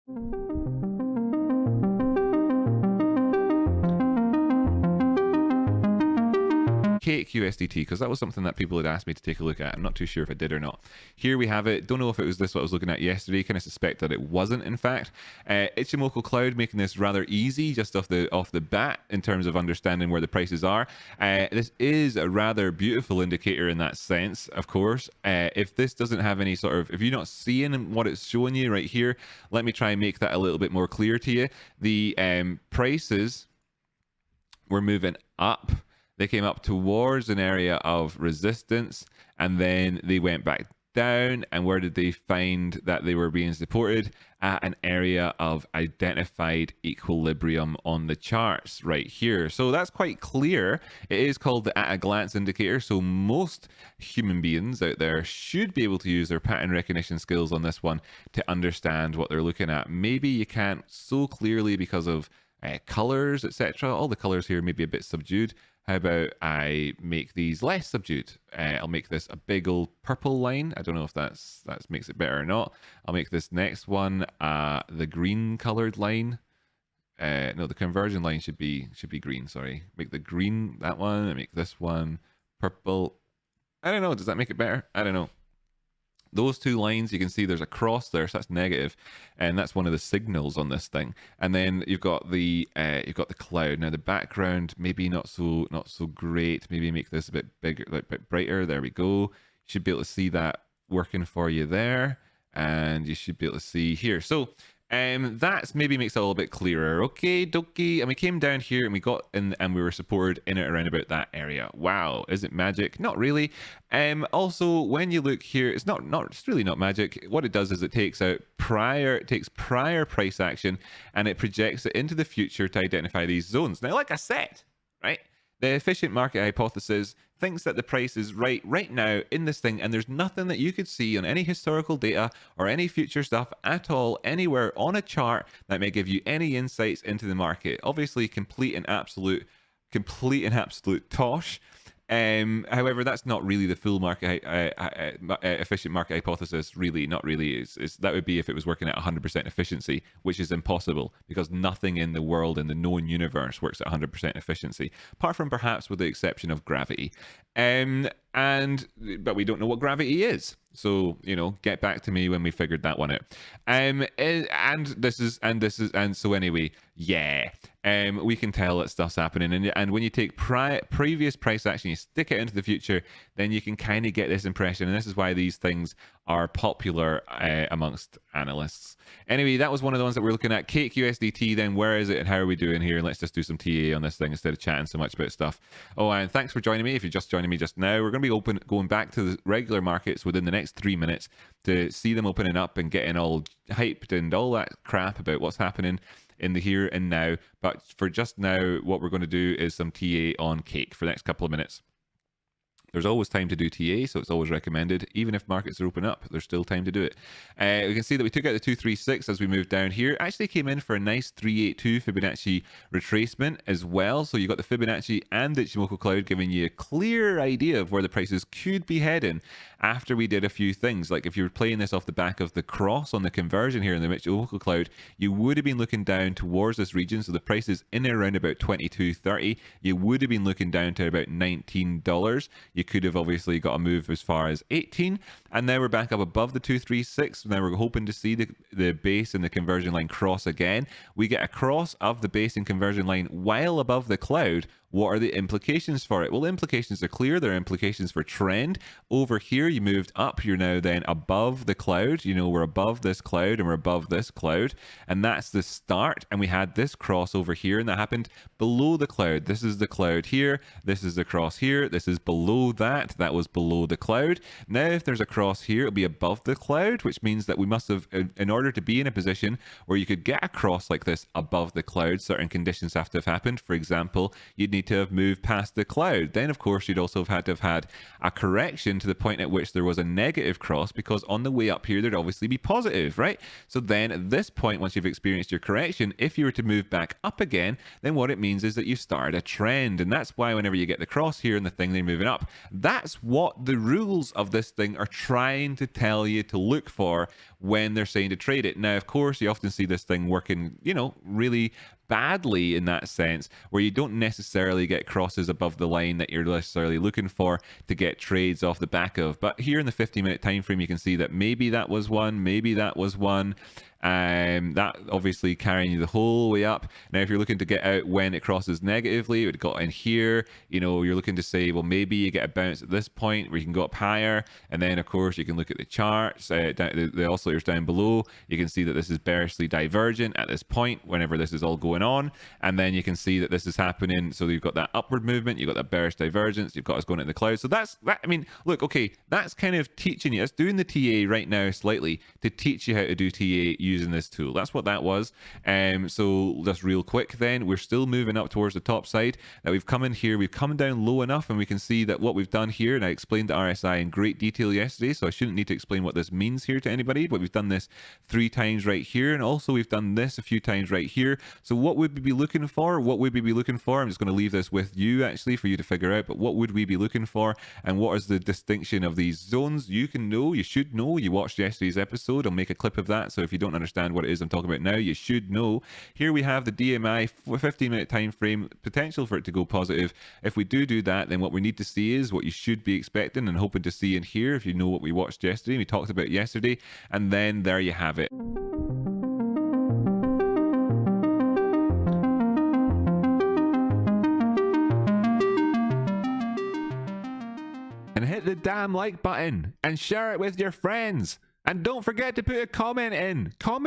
Cake USDT, because that was something that people had asked me to take a look at. I'm not too sure if I did or not. Here we have it. Don't know if it was this what I was looking at yesterday. Kind of suspect that it wasn't, in fact. Ichimoku Cloud making this rather easy just off the bat in terms of understanding where the prices are. This is a rather beautiful indicator in that sense, of course. If this doesn't have any sort of, if you're not seeing what it's showing you right here, let me try and make that a little bit more clear to you. The prices were moving up. They came up towards an area of resistance, and then they went back down. And where did they find that they were being supported? At an area of identified equilibrium on the charts right here. So that's quite clear. It is called the at a glance indicator. So most human beings out there should be able to use their pattern recognition skills on this one to understand what they're looking at. Maybe you can't so clearly because of colors, etc. All the colors here may be a bit subdued. How about I make these less subdued? I'll make this a big old purple line. I don't know if that makes it better or not. I'll make this next one the green colored line. No, the conversion line should be green. Sorry, make the green that one. And make this one purple. I don't know. Does that make it better? I don't know. Those two lines, you can see there's a cross there, so that's negative, and that's one of the signals on this thing. And then you've got the cloud. Now the background maybe not so great. Maybe make this a bit bigger, like a bit brighter. There we go. You should be able to see that working for you there, and you should be able to see here. So that's maybe makes it a little bit clearer. Okay, dokie. And we came down here and we got in and we were supported in it around about that area. Wow, is it magic? Not really. Also, when you look here, it's it's really not magic. What it does is it takes prior price action and it projects it into the future to identify these zones. Now, like I said, right? The efficient market hypothesis thinks that the price is right now in this thing, and there's nothing that you could see on any historical data or any future stuff at all anywhere on a chart that may give you any insights into the market. Obviously, complete and absolute tosh. However, that's not really the full market efficient market hypothesis. Really, not really. That would be if it was working at 100% efficiency, which is impossible because nothing in the world in the known universe works at 100% efficiency, apart from perhaps with the exception of gravity. But we don't know what gravity is. So, get back to me when we figured that one out. So anyway, yeah. We can tell that stuff's happening. And when you take previous price action, you stick it into the future, then you can kind of get this impression. And this is why these things are popular amongst analysts. Anyway, that was one of the ones that we're looking at. Cake USDT, then where is it and how are we doing here? And let's just do some TA on this thing instead of chatting so much about stuff. Oh, and thanks for joining me. If you're just joining me just now, we're going to be going back to the regular markets within the next 3 minutes to see them opening up and getting all hyped and all that crap about what's happening in the here and now. But for just now, what we're going to do is some TA on Cake for the next couple of minutes. There's always time to do TA, so it's always recommended. Even if markets are open up, there's still time to do it. We can see that we took out the 236 as we moved down here. Actually came in for a nice 382 Fibonacci retracement as well. So you got the Fibonacci and the Ichimoku Cloud giving you a clear idea of where the prices could be heading after we did a few things. Like if you were playing this off the back of the cross on the conversion here in the Ichimoku Cloud, you would have been looking down towards this region. So the price is in and around about 22.30. You would have been looking down to about $19. You could have obviously got a move as far as 18, and now we're back up above the 236. Now we're hoping to see the base and the conversion line cross again. We get a cross of the base and conversion line while above the cloud. What are the implications for it? Well, the implications are clear. There are implications for trend. Over here, you moved up. You're now then above the cloud. We're above this cloud and we're above this cloud. And that's the start. And we had this cross over here, and that happened below the cloud. This is the cloud here. This is the cross here. This is below that. That was below the cloud. Now, if there's a cross here, it'll be above the cloud, which means that we must have, in order to be in a position where you could get a cross like this above the cloud, certain conditions have to have happened. For example, you'd need need to have moved past the cloud. Then, of course, you'd also have had to have had a correction to the point at which there was a negative cross, because on the way up here, there'd obviously be positive, right? So then at this point, once you've experienced your correction, if you were to move back up again, then what it means is that you started a trend. And that's why whenever you get the cross here and the thing, they're moving up, that's what the rules of this thing are trying to tell you to look for when they're saying to trade it. Now, of course, you often see this thing working, really badly in that sense, where you don't necessarily get crosses above the line that you're necessarily looking for to get trades off the back of. But here in the 50-minute time frame, you can see that maybe that was one, maybe that was one. That obviously carrying you the whole way up. Now, if you're looking to get out when it crosses negatively, it would got in here. You're looking to say, well, maybe you get a bounce at this point where you can go up higher. And then, of course, you can look at the charts, the oscillators down below. You can see that this is bearishly divergent at this point whenever this is all going on. And then you can see that this is happening. So you've got that upward movement, you've got that bearish divergence, you've got us going into the cloud. So that's that. I mean, look, okay, that's kind of teaching you. That's doing the TA right now slightly to teach you how to do TA using this tool. That's what that was. So just real quick then, we're still moving up towards the top side. Now we've come in here, we've come down low enough, and we can see that what we've done here, and I explained the RSI in great detail yesterday, so I shouldn't need to explain what this means here to anybody, but we've done this 3 times right here, and also we've done this a few times right here. So what would we be looking for? What would we be looking for? I'm just going to leave this with you actually for you to figure out, but what would we be looking for, and what is the distinction of these zones? You can know, you should know, you watched yesterday's episode. I'll make a clip of that, so if you don't understand what it is I'm talking about now, you should know. Here we have the DMI 15-minute time frame, potential for it to go positive. If we do that, then what we need to see is what you should be expecting and hoping to see in here, if you know what we watched yesterday, we talked about yesterday, and then there you have it. And hit the damn like button and share it with your friends. And don't forget to put a comment in. Comment